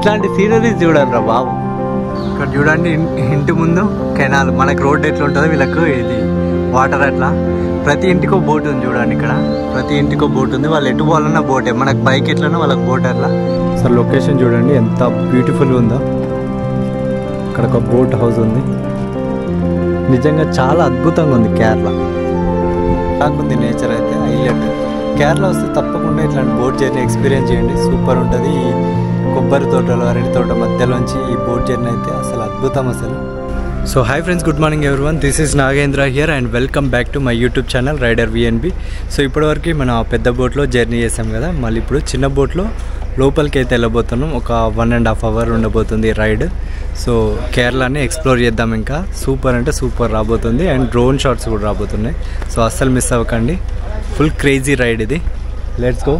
ఇట్లాంటి సీనరీస్ చూడండి రా బాబు. ఇక్కడ చూడండి ఇంటి ముందు కెనాల్, మనకి రోడ్ ఎట్లా ఉంటుందో వీళ్ళకు ఇది వాటర్ అట్లా. ప్రతి ఇంటికో బోట్ ఉంది చూడండి. ఇక్కడ ప్రతి ఇంటికో బోట్ ఉంది. వాళ్ళు ఎటు పోవాలన్నా బోటే, మనకు బైక్ ఎట్లనో వాళ్ళకి బోట్ అట్లా. అసలు లొకేషన్ చూడండి ఎంత బ్యూటిఫుల్గా ఉందో. ఇక్కడ ఒక బోట్ హౌస్ ఉంది. నిజంగా చాలా అద్భుతంగా ఉంది కేరళ. బాగుంది నేచర్ అయితే హైలైట్. కేరళ వస్తే తప్పకుండా ఇట్లాంటి బోట్ జర్నీ ఎక్స్పీరియన్స్ చేయండి, సూపర్ ఉంటుంది. ఈ కొబ్బరి తోటలు, అరటి తోట మధ్యలోంచి ఈ బోట్ జర్నీ అయితే అసలు అద్భుతం అసలు. So hi friends, good morning everyone. This is Nagendra here and welcome back to my YouTube channel rider VNB. So ఇప్పటివరకు మనం ఆ పెద్ద బోట్లో జర్నీ చేసాం కదా, మళ్ళీ ఇప్పుడు చిన్న బోట్లో లోపలికి అయితే వెళ్ళబోతున్నాం. ఒక 1.5 hours ఉండబోతుంది రైడ్. సో కేరళని ఎక్స్ప్లోర్ చేద్దాం. ఇంకా సూపర్ అంటే సూపర్ రాబోతుంది అండ్ డ్రోన్ షాట్స్ కూడా రాబోతున్నాయి. సో అస్సలు మిస్ అవ్వకండి, ఫుల్ క్రేజీ రైడ్ ఇది. Let's go.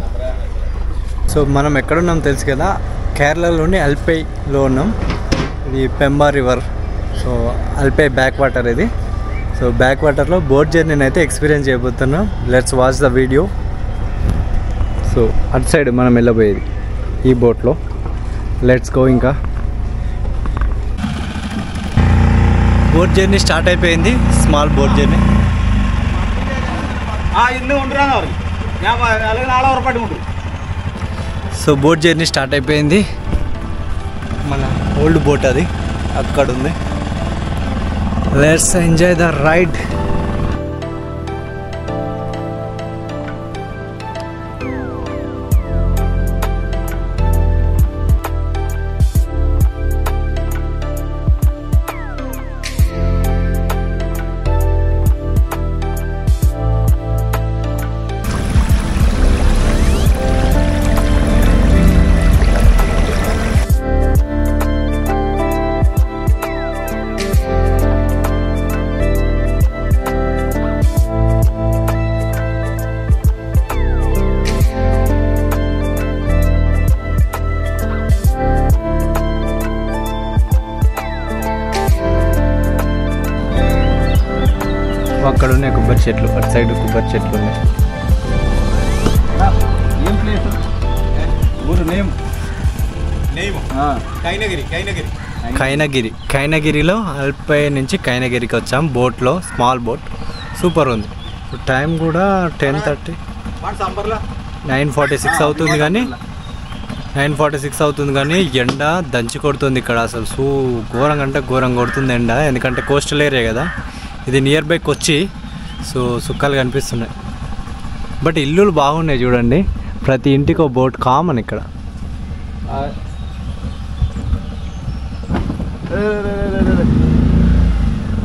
సో మనం ఎక్కడున్నాం తెలుసు కదా, కేరళలోని అల్పైలో ఉన్నాం. ఇది Pamba river. So Alleppey back water ఇది. సో బ్యాక్ వాటర్లో బోట్ జర్నీని అయితే ఎక్స్పీరియన్స్ చేయబోతున్నాం. Let's watch the video. So అటు సైడ్ మనం వెళ్ళబోయేది ఈ బోట్లో. Let's go. ఇంకా బోట్ జర్నీ స్టార్ట్ అయిపోయింది, small boat journey. So boat journey start అయిపోయింది. మన ఓల్డ్ బోట్ అది అక్కడ ఉంది. Let's enjoy the ride. అక్కడ ఉన్నాయి కొబ్బరి చెట్లు, అటు సైడ్ కొబ్బరి చెట్లు ఉన్నాయి. కైనగిరిలో అల్పై నుంచి కైనగిరికి వచ్చాం బోట్లో, స్మాల్ బోట్. సూపర్ ఉంది. ఇప్పుడు టైం కూడా 10:30, 9:46 అవుతుంది. కానీ 9:46 అవుతుంది కానీ ఎండ దంచి కొడుతుంది ఇక్కడ. అసలు ఘోరంగా అంటే ఘోరంగా కొడుతుంది ఎండ. ఎందుకంటే కోస్టల్ ఏరియా కదా ఇది, నియర్ బై కొచ్చి. సో సుక్కలు కనిపిస్తున్నాయి. బట్ ఇల్లులు బాగున్నాయి చూడండి. ప్రతి ఇంటికి ఒక బోట్ కామన్ ఇక్కడ.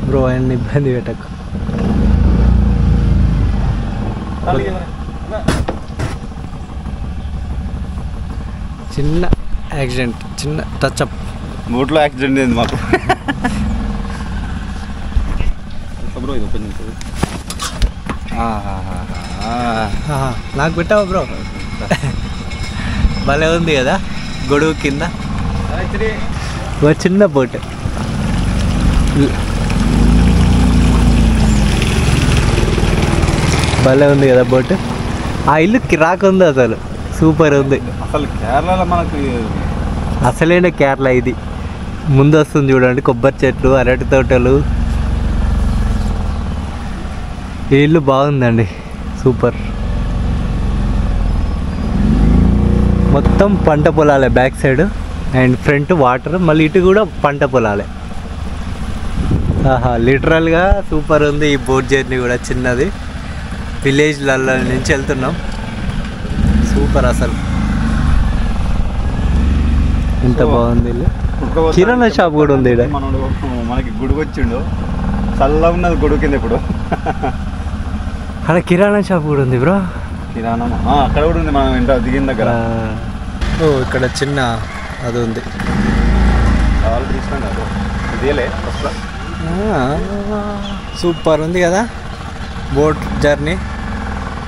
బ్రో ఆయన ఇబ్బంది పెట్టకు. చిన్న యాక్సిడెంట్, చిన్న టచ్అప్. బోట్లో యాక్సిడెంట్ అయింది మాకు. నాకు పెట్టావా బ్రో? భలే ఉంది కదా గొడుగు కింద. ఒక చిన్న బోట్. భలే ఉంది కదా బోట్. ఆ ఇల్లు కిరాక్ ఉంది అసలు, సూపర్ ఉంది. అసలు కేరళలో మనకు అసలైన కేరళ ఇది. ముందు వస్తుంది చూడండి కొబ్బరి చెట్లు, అరటి తోటలు. ఈ ఇల్లు బాగుందండి, సూపర్. మొత్తం పంట పొలాలే back side and front water, మళ్ళీ ఇటు కూడా పంట పొలాలే. లిటరల్గా సూపర్ ఉంది ఈ బోట్ జర్నీ కూడా. చిన్నది విలేజ్లలో నుంచి వెళ్తున్నాం. సూపర్ అసలు, ఎంత బాగుంది ఇల్లు. కిరాణా షాప్ కూడా ఉంది ఇక్కడ. మనకి గుడికి వచ్చిండు, చల్లగా ఉన్నది గొడుగు కింద. ఇప్పుడు అక్కడ కిరాణా షాప్ కూడా ఉంది బ్రో. కిరాణా అక్కడ కూడా ఉంది, మనం ఇంట్లో దిగిన దగ్గర. ఓ ఇక్కడ చిన్న అది ఉంది. సూపర్ ఉంది కదా బోట్ జర్నీ.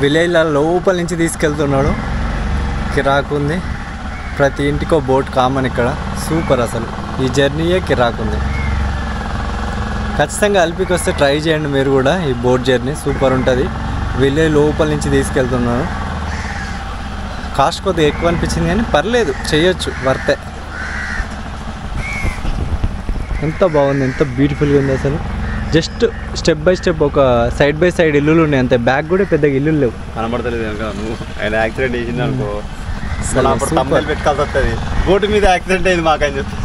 విలేజ్ల లోపల నుంచి తీసుకెళ్తున్నాడు. కిరాక్ ఉంది. ప్రతి ఇంటికో బోట్ కామన్ ఇక్కడ. సూపర్ అసలు, ఈ జర్నీయే కిరాక్ ఉంది. ఖచ్చితంగా అల్పికి వస్తే ట్రై చేయండి మీరు కూడా. ఈ బోట్ జర్నీ సూపర్ ఉంటుంది. విలేజ్ లోపల నుంచి తీసుకెళ్తున్నాను. కాస్ట్ కొద్దిగా ఎక్కువ అనిపించింది కానీ పర్లేదు, చేయొచ్చు, వర్తే. ఎంత బాగుంది, ఎంత బ్యూటిఫుల్గా ఉంది అసలు. జస్ట్ స్టెప్ బై స్టెప్ ఒక సైడ్ బై సైడ్ ఇల్లులు ఉన్నాయి అంతే, బ్యాక్ కూడా పెద్దగా ఇల్లు లేవు. కనబడతలేదు కనుక నువ్వు ఆయన యాక్సిడెంట్ చేసింది అనుకో పెట్టుకోవాల్సి వస్తుంది. బోటు మీద యాక్సిడెంట్ అయింది మాకని చెప్పి.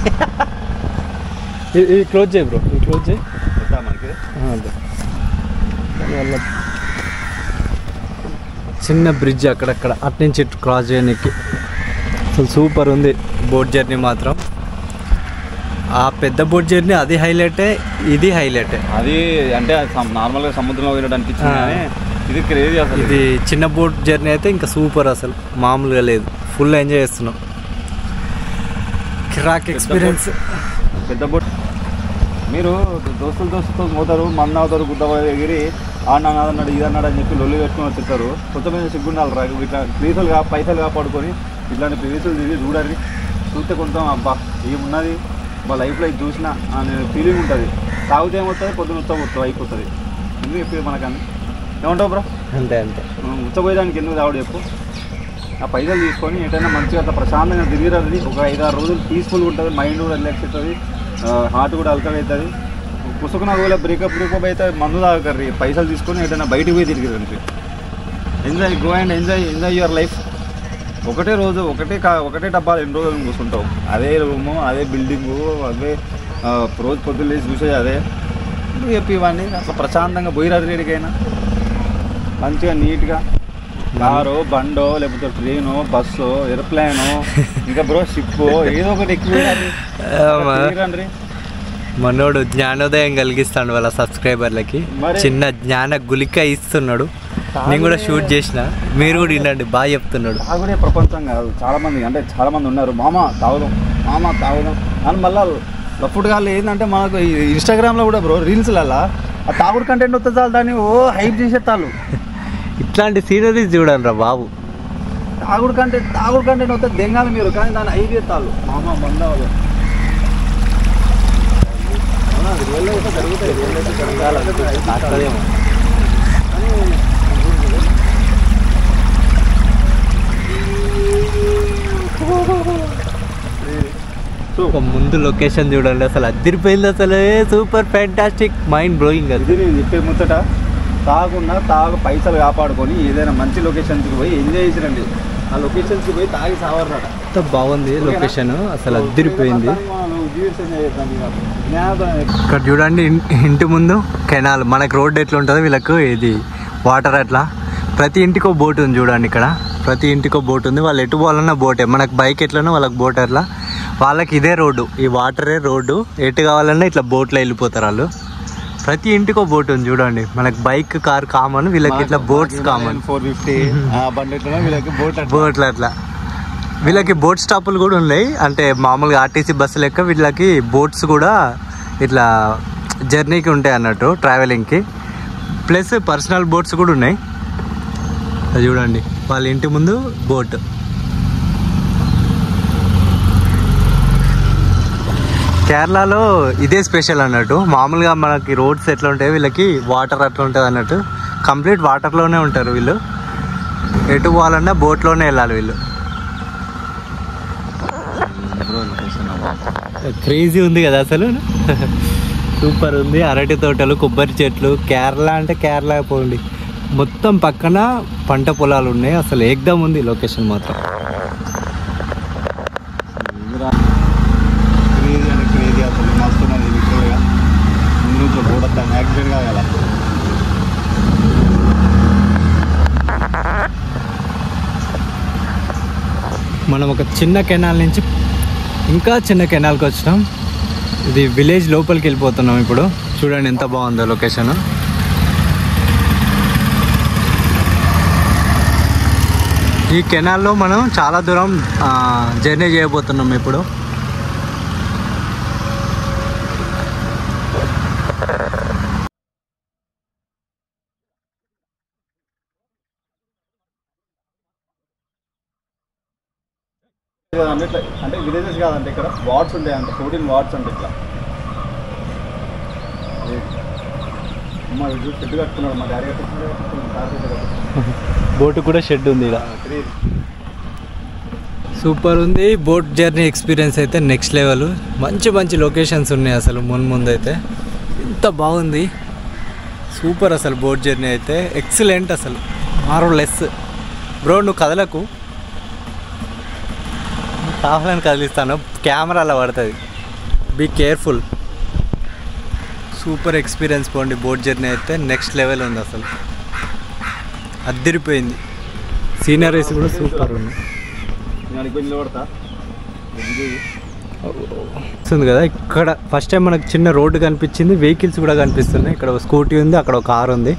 ఇది క్లోజ్ చేయి బ్రో, ఇది క్లోజ్ చేయి. మనకి దానివల్ల చిన్న బ్రిడ్జ్ అక్కడక్కడ అట్నుంచి క్రాస్ చేయడానికి అసలు సూపర్ ఉంది బోట్ జర్నీ మాత్రం. ఆ పెద్ద బోట్ జర్నీ అది హైలైటే, ఇది హైలైటే. అది అంటే నార్మల్గా సముద్రంలో వెళ్ళడం అనిపించింది కానీ ఇది క్రేజీ అసలు. ఇది చిన్న బోట్ జర్నీ అయితే ఇంకా సూపర్ అసలు, మామూలుగా లేదు. ఫుల్ ఎంజాయ్ చేస్తున్నాం. కిరాక్ ఎక్స్పీరియన్స్. పెద్ద బోట్ మీరు దోస్తులతో పోతారు, మంద అవుతారు, గుద్ద ఎగిరి ఆడన్నాడు ఇది అన్నాడు అని చెప్పి లొల్లి పెట్టుకుని వచ్చేస్తారు. కొత్త మీద సిగ్గుండాలి రాకు. ఇట్లా పైసలు కాపాడుకొని ఇట్లాంటి ప్లేసులు తిరిగి చూడాలి. చూస్తే కొంచెం అబ్బా ఏమున్నది మా లైఫ్లో ఇది చూసినా అనే ఫీలింగ్ ఉంటుంది. తాగితే ఏమవుతుంది, పొద్దున ఉత్త అయిపోతుంది. ఎందుకు చెప్పి మనకని ఏమంటావు బ్రో? అంతే అంతే. ఉచ్చపోయేదానికి ఎందుకు తాగుడు చెప్పు. ఆ పైసలు తీసుకొని ఎటైనా మంచిగా అట్లా ప్రశాంతంగా తిరిగిరది. ఒక 5-6 రోజులు పీస్ఫుల్గా ఉంటుంది, మైండ్ కూడా రిలాక్స్ అవుతుంది, హార్ట్ కూడా అల్కగా అవుతుంది. పుస్తకం ఒకవేళ బ్రేకప్ అయితే మందు తాగకర్రీ, పైసలు తీసుకొని ఎటైనా బయటికి పోయి తిరిగిరండి. Enjoy, go and enjoy your life. ఒకటే రోజు ఒకటే డబ్బాలు ఎన్ని రోజులు కూర్చుంటావు. అదే రూము, అదే బిల్డింగు, అదే రోజు పొద్దున్న లేచి చూసేది అదే. చెప్పి ఇవన్నీ అట్లా ప్రశాంతంగా పోయిరాదు రేడికైనా మంచిగా నీట్గా కారు, బండో, లేకపోతే ట్రైను, బస్సు, ఎయిర్ప్లేను, ఇంకా బ్రో షిప్ ఏదో ఒకటి ఎక్కువ. మనోడు జ్ఞానోదయం కలిగిస్తాడు వాళ్ళ సబ్స్క్రైబర్లకి, చిన్న జ్ఞాన గులిక ఇస్తున్నాడు. నేను కూడా షూట్ చేసిన, మీరు కూడా వినండి, బాగా చెప్తున్నాడు. తాగుడే ప్రపంచం కాదు. చాలా మంది ఉన్నారు మామ తాగుదాం అని. మళ్ళీ లప్పుడు కాళ్ళు ఏంటంటే మనకు ఇన్స్టాగ్రామ్లో కూడా బ్రో రీల్స్లలో ఆ తాగుడు కంటెంట్ వస్తే చాలు దాన్ని హైప్ చేసేస్తాళ్ళు. ఇట్లాంటి సీనరీస్ చూడండి రా బాబు. తాగుడు కంటెంట్ వస్తే దెంగాలి మీరు, కానీ దాన్ని హైప్ చేస్తాళ్ళు. మామ బందాలు ముందు లొకేషన్ చూడండి, అసలు అదిరిపోయింది అసలు. Super fantastic, mind blowing. అది నేను చెప్పే ముచ్చట. పైసలు కాపాడుకొని ఏదైనా మంచి లొకేషన్స్కి పోయి ఎంజాయ్ చేసిరండి. ఆ లొకేషన్స్కి పోయి తాగి సావరట. ఎంత బాగుంది లొకేషన్, అసలు అదిరిపోయింది. ఇక్కడ చూడండి, ఇంటి ముందు కెనాల్. మనకు రోడ్ ఎట్లా ఉంటుందో వీళ్ళకు ఇది వాటర్ అట్లా. ప్రతి ఇంటికో బోట్ ఉంది చూడండి ఇక్కడ. ప్రతి ఇంటికో బోట్ ఉంది. వాళ్ళు ఎటు పోవాలన్నా బోటే. మనకు బైక్ ఎట్లనో వాళ్ళకి బోట్ అట్లా. వాళ్ళకి ఇదే రోడ్డు, ఈ వాటరే రోడ్డు. ఎటు కావాలన్నా ఇట్లా బోట్లో వెళ్ళిపోతారు వాళ్ళు. ప్రతి ఇంటికో బోట్ ఉంది చూడండి. మనకి బైక్, కార్ కామన్, వీళ్ళకి ఇట్లా బోట్స్ కామన్. 450 బోట్లు అట్లా. వీళ్ళకి బోట్ స్టాపులు కూడా ఉన్నాయి. అంటే మామూలుగా ఆర్టీసీ బస్సు లెక్క వీళ్ళకి బోట్స్ కూడా ఇట్లా జర్నీకి ఉంటాయి అన్నట్టు, ట్రావెలింగ్కి. ప్లస్ పర్సనల్ బోట్స్ కూడా ఉన్నాయి. అది చూడండి, వాళ్ళ ఇంటి ముందు బోట్. కేరళలో ఇదే స్పెషల్ అన్నట్టు. మామూలుగా మనకి రోడ్స్ ఎట్లా ఉంటాయి, వీళ్ళకి వాటర్ అట్లా ఉంటుంది అన్నట్టు. కంప్లీట్ వాటర్లోనే ఉంటారు వీళ్ళు. ఎటు పోవాలన్నా బోట్లోనే వెళ్ళాలి వీళ్ళు. క్రేజీ ఉంది కదా అసలు, సూపర్ ఉంది. అరటి తోటలు, కొబ్బరి చెట్లు. కేరళ అంటే కేరళ పోండి, మొత్తం పక్కన పంట పొలాలు ఉన్నాయి. అసలు ఏకదమ్ ఉంది లొకేషన్ మాత్రం. క్రేజీ అసలు మస్తు ముందు పోడతాను యాక్సిడెంట్ కాగల. మనం ఒక చిన్న కెనాల్ నుంచి ఇంకా చిన్న కెనాల్కి వచ్చినాం. ఇది విలేజ్ లోపలికి వెళ్ళిపోతున్నాం ఇప్పుడు. చూడండి ఎంత బాగుందో లొకేషన్. ఈ కెనాల్లో మనం చాలా దూరం జర్నీ చేయబోతున్నాం ఇప్పుడు. అంటే విలేజెస్ కాదంటే ఇక్కడ వాట్స్ ఉంటాయి, అంటే 14 వాట్స్ అంటే ఇట్లా. అమ్మ షెడ్ కట్టుకున్నాడు మా డాడీ కట్టుకున్నాడు. బోటు కూడా షెడ్ ఉంది ఇక్కడ. సూపర్ ఉంది. బోట్ జర్నీ ఎక్స్పీరియన్స్ అయితే నెక్స్ట్ లెవెల్. మంచి మంచి లొకేషన్స్ ఉన్నాయి అసలు ముందు అయితే. ఎంత బాగుంది, సూపర్ అసలు. బోట్ జర్నీ అయితే ఎక్సలెంట్ అసలు, మార్వలెస్. బ్రో నువ్వు కదలకు, కావాలని కదిలిస్తాను, కెమెరాలో పడుతుంది, బీ కేర్ఫుల్. సూపర్ ఎక్స్పీరియన్స్ పోండి. బోట్ జర్నీ అయితే నెక్స్ట్ లెవెల్ ఉంది అసలు, అద్దిరిపోయింది. సీనరీస్ కూడా సూపర్ ఉంది. వస్తుంది కదా ఇక్కడ ఫస్ట్ టైం మనకు చిన్న రోడ్డు కనిపించింది, వెహికల్స్ కూడా కనిపిస్తున్నాయి. ఇక్కడ ఒక స్కూటీ ఉంది, అక్కడ ఒక కార్ ఉంది.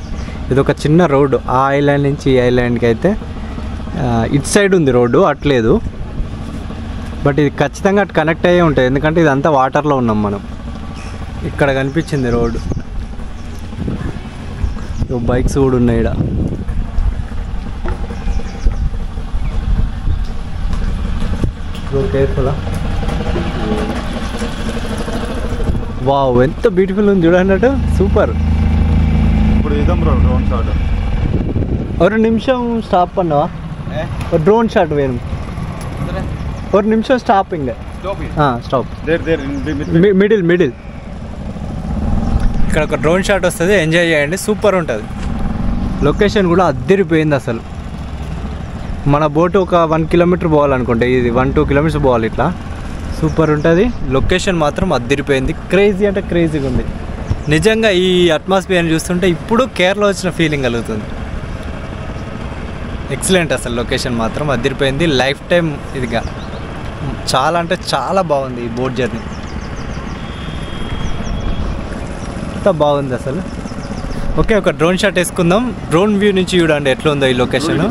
ఇది ఒక చిన్న రోడ్డు, ఆ ఐలాండ్ నుంచి ఈ ఐలాండ్కి అయితే ఇటు సైడ్ ఉంది రోడ్డు, అట్లేదు. బట్ ఇది ఖచ్చితంగా అటు కనెక్ట్ అయ్యే ఉంటుంది, ఎందుకంటే ఇదంతా వాటర్లో ఉన్నాం మనం. ఇక్కడ కనిపించింది రోడ్డు, బైక్స్ కూడా ఉన్నాయి ఇక్కడ. కేర్ఫుల్లా. వావ్ ఎంత బ్యూటిఫుల్ ఉంది చూడన్నట్టు, సూపర్. ఇప్పుడు ఇద్దాం బ్రో డ్రోన్ షాట్. ఒక నిమిషం స్టాప్ పన్నవా, ఒక డ్రోన్ షాట్ వేణు. ఒక నిమిషం స్టాపింగ్, స్టాప్ మిడిల్. ఇక్కడ ఒక డ్రోన్ షాట్ వస్తుంది, ఎంజాయ్ చేయండి, సూపర్ ఉంటుంది. లొకేషన్ కూడా అద్దరిపోయింది అసలు. మన బోటు ఒక 1 కిలోమీటర్ పోవాలనుకుంటే, ఇది 1-2 కిలోమీటర్స్ పోవాలి ఇట్లా. సూపర్ ఉంటుంది. లొకేషన్ మాత్రం అద్దరిపోయింది, క్రేజీ అంటే క్రేజీగా ఉంది నిజంగా. ఈ అట్మాస్ఫియర్ని చూస్తుంటే ఇప్పుడు కేరళ వచ్చిన ఫీలింగ్ కలుగుతుంది. ఎక్సలెంట్ అసలు, లొకేషన్ మాత్రం అద్దరిపోయింది. లైఫ్ టైం ఇదిగా చాలా అంటే చాలా బాగుంది ఈ బోట్ జర్నీ, ఎంత బాగుంది అసలు. ఓకే, ఒక డ్రోన్ షాట్ వేసుకుందాం. డ్రోన్ వ్యూ నుంచి చూడండి ఎట్లా ఉందో ఈ లొకేషన్.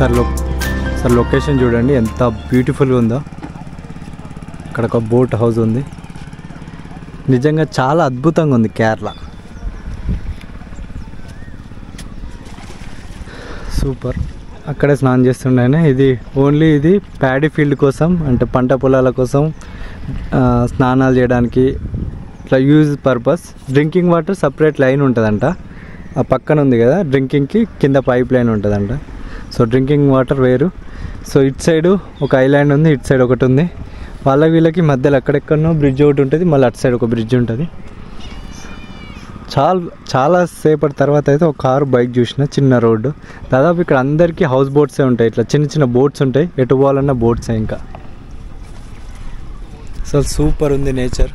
సార్ లొకేషన్ చూడండి ఎంత బ్యూటిఫుల్గా ఉందో. అక్కడ ఒక బోట్ హౌస్ ఉంది. నిజంగా చాలా అద్భుతంగా ఉంది కేరళ. సూపర్. అక్కడే స్నానం చేస్తుండే. ఇది ఓన్లీ ఇది ప్యాడీ ఫీల్డ్ కోసం, అంటే పంట పొలాల కోసం స్నానాలు చేయడానికి ఇట్లా use purpose. Drinking water separate line ఉంటుందంట. ఆ పక్కన ఉంది కదా డ్రింకింగ్కి, కింద పైప్ లైన్ ఉంటుందంట. సో డ్రింకింగ్ వాటర్ వేరు. సో ఇటు సైడు ఒక ఐలాండ్ ఉంది, ఇటు సైడ్ ఒకటి ఉంది. వీళ్ళకి మధ్యలో అక్కడెక్కడనో బ్రిడ్జ్ ఒకటి ఉంటుంది, మళ్ళీ అటు సైడ్ ఒక బ్రిడ్జ్ ఉంటుంది. చాలా సేపటి తర్వాత అయితే ఒక కారు బైక్ చూసిన, చిన్న రోడ్డు. దాదాపు ఇక్కడ అందరికీ హౌస్ బోట్సే ఉంటాయి, ఇట్లా చిన్న బోట్స్ ఉంటాయి. ఎటు పోవాలన్నా బోట్సే. ఇంకా అసలు సూపర్ ఉంది నేచర్,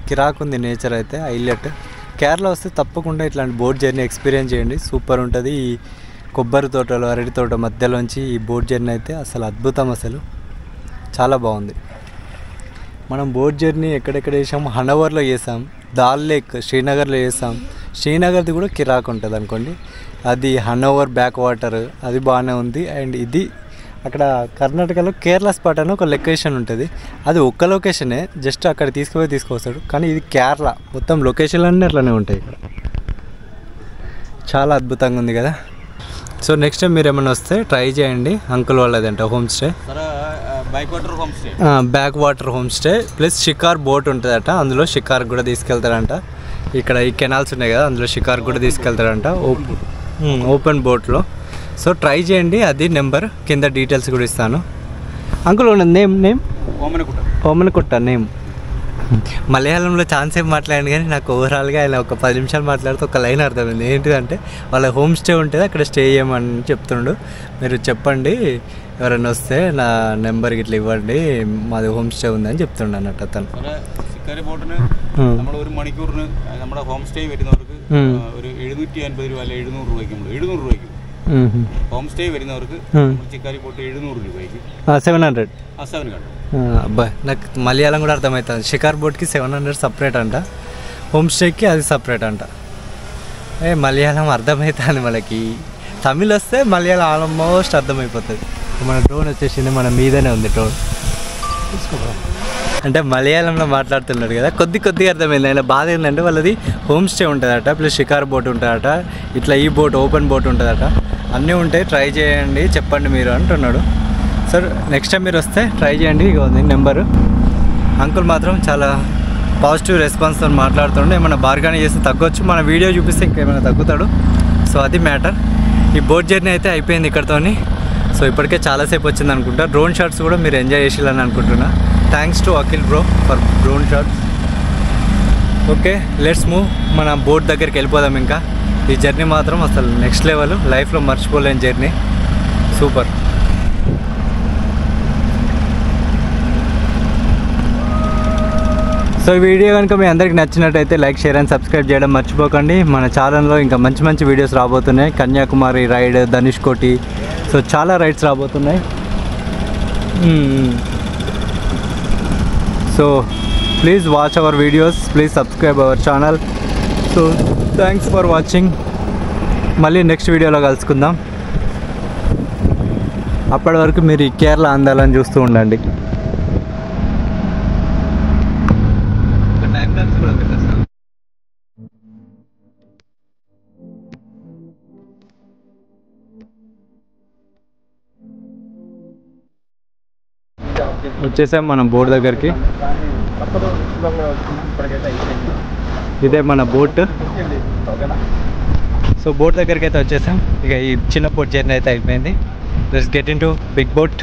కిరాక్ ఉంది నేచర్ అయితే హైలైట్. కేరళ వస్తే తప్పకుండా ఇట్లాంటి బోట్ జర్నీ ఎక్స్పీరియన్స్ చేయండి, సూపర్ ఉంటుంది. ఈ కొబ్బరి తోటలు, అరటి తోట మధ్యలోంచి ఈ బోట్ జర్నీ అయితే అసలు అద్భుతం, అసలు చాలా బాగుంది. మనం బోట్ జర్నీ ఎక్కడెక్కడ చేసాం, హనవర్లో చేసాం, దాల్ లేక్ శ్రీనగర్లో చేసాం. శ్రీనగర్ది కూడా కిరాక్ ఉంటుంది అనుకోండి. అది హనోవర్ బ్యాక్ వాటర్, అది బాగానే ఉంది. అండ్ ఇది అక్కడ కర్ణాటకలో కేరళ స్పాట్ అని ఒక లొకేషన్ ఉంటుంది. అది ఒక్క లొకేషనే, జస్ట్ అక్కడ తీసుకొస్తాడు. కానీ ఇది కేరళ మొత్తం లొకేషన్లు అన్నీ అట్లనే ఉంటాయి ఇక్కడ. చాలా అద్భుతంగా ఉంది కదా. సో నెక్స్ట్ టైం మీరు ఏమైనా వస్తే ట్రై చేయండి. అంకుల్ వాళ్ళదంట home stay, back water home stay plus shikara boat ఉంటుందట. అందులో షికార్ కూడా తీసుకెళ్తారంట. ఇక్కడ ఈ కెనాల్స్ ఉన్నాయి కదా, అందులో షికార్ కూడా తీసుకెళ్తారంట ఓపెన్ బోట్లో. సో ట్రై చేయండి. అది నెంబర్ కింద డీటెయిల్స్ కూడా ఇస్తాను. అంకుల్ ఉన్నది నేమ్ ఓమనకుట్ట నేమ్. మలయాళంలో ఛాన్స్ ఏం మాట్లాడాను, కానీ నాకు ఓవరాల్గా ఆయన ఒక 10 నిమిషాలు మాట్లాడితే ఒక లైన్ అర్థమైంది. ఏంటిదంటే వాళ్ళ హోమ్ స్టే ఉంటుంది, అక్కడ స్టే చేయమని చెప్తుండు. మీరు చెప్పండి ఎవరైనా వస్తే నా నెంబర్కి ఇట్లా ఇవ్వండి, మాది హోమ్ స్టే ఉందని చెప్తుండే അന്നട്ട് അത്തൻ. ബോട്ടിന് നമ്മൾ ഒരു മണിക്കൂറിന് നമ്മുടെ ഹോം സ്റ്റേ വരുന്നവർക്ക് ഒരു 750 രൂപ അല്ലെ 700 രൂപയ്ക്ക് നമ്മൾ 700 രൂപയ്ക്ക് ഹോം സ്റ്റേ വരുന്നവർക്ക് ചിക്കാരി ബോട്ട് 700 രൂപയ്ക്ക് 700. 700 అబ్బా నాకు మలయాళం కూడా అర్థమవుతుంది. షికార్ బోట్కి 700 సపరేట్ అంట, హోమ్ స్టేకి అది సపరేట్ అంట. మలయాళం అర్థమవుతుంది మనకి. తమిళ్ వస్తే మలయాళం ఆల్మోస్ట్ అర్థమైపోతుంది. మన డ్రోన్ వచ్చేసింది, మన మీదనే ఉంది డ్రోన్. అంటే మలయాళంలో మాట్లాడుతున్నాడు కదా, కొద్దిగా అర్థమైంది. ఆయన బాధ ఏంటంటే వాళ్ళది హోమ్ స్టే ఉంటుందట, ప్లస్ షికార్ బోట్ ఉంటుందట, ఇట్లా ఈ బోట్ ఓపెన్ బోట్ ఉంటుందట, అన్నీ ఉంటాయి. ట్రై చేయండి, చెప్పండి మీరు అంటున్నాడు. సార్ నెక్స్ట్ టైం మీరు వస్తే ట్రై చేయండి. ఇక ఉంది నెంబరు. అంకుల్ మాత్రం చాలా పాజిటివ్ రెస్పాన్స్తో మాట్లాడుతుండే. ఏమైనా బార్గాని చేస్తే తగ్గొచ్చు, మన వీడియో చూపిస్తే ఇంకేమైనా తగ్గుతాడు. సో అది మ్యాటర్. ఈ బోట్ జర్నీ అయితే అయిపోయింది ఇక్కడతోని. సో ఇప్పటికే చాలాసేపు వచ్చింది అనుకుంటా. డ్రోన్ షాట్స్ కూడా మీరు ఎంజాయ్ చేసేయాలని అనుకుంటున్నా. Thanks to Akhil bro for drone shots. Okay, let's move. మన బోట్ దగ్గరికి వెళ్ళిపోదాం. ఇంకా ఈ జర్నీ మాత్రం అసలు నెక్స్ట్ లెవెల్, లైఫ్లో మర్చిపోలేని జర్నీ, సూపర్. సో ఈ వీడియో కనుక మీ అందరికి నచ్చినట్టయితే లైక్, షేర్ అండ్ సబ్స్క్రైబ్ చేయడం మర్చిపోకండి. మన ఛానల్లో ఇంకా మంచి వీడియోస్ రాబోతున్నాయి. కన్యాకుమారి రైడ్, ధనుష్కోటి, సో చాలా రైడ్స్ రాబోతున్నాయి. So please watch our videos, please subscribe our channel. So thanks for watching. మళ్ళీ నెక్స్ట్ వీడియోలో కలుసుకుందాం. అప్పటి వరకు మీరు ఈ కేరళ అందాలని చూస్తూ ఉండండి. వచ్చేసాం మనం బోట్ దగ్గరికి. ఇదే మన బోట్. సో బోట్ దగ్గరికి అయితే వచ్చేసాం. ఇక ఈ చిన్న బోట్ జర్నీ అయితే అయిపోయింది. Let's get in to big boat.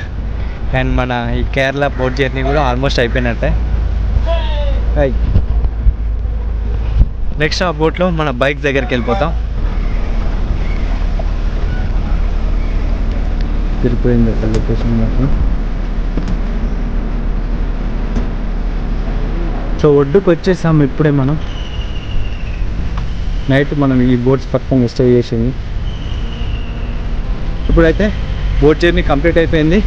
And మన ఈ కేరళ బోట్ జర్నీ కూడా ఆల్మోస్ట్ అయిపోయినట్టే. నెక్స్ట్ ఆ బోట్లో మన బైక్ దగ్గరికి వెళ్ళిపోతాం. తిరిగిపోయింది లొకేషన్ మాత్రం. సో ఒడ్డుకు వచ్చేసాం ఇప్పుడే. మనం నైట్ ఈ బోట్స్ పక్కన స్టే చేసింది. ఇప్పుడైతే బోట్ జర్నీ కంప్లీట్ అయిపోయింది.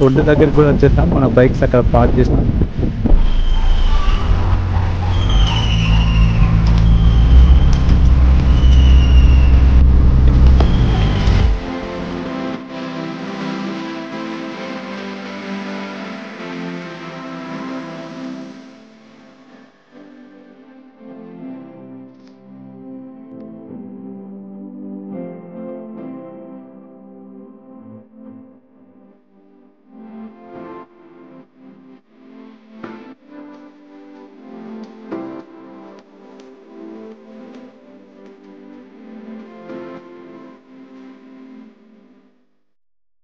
ఒడ్డు దగ్గరికి కూడా వచ్చేసాం. మన బైక్స్ అక్కడ పార్క్ చేసాం.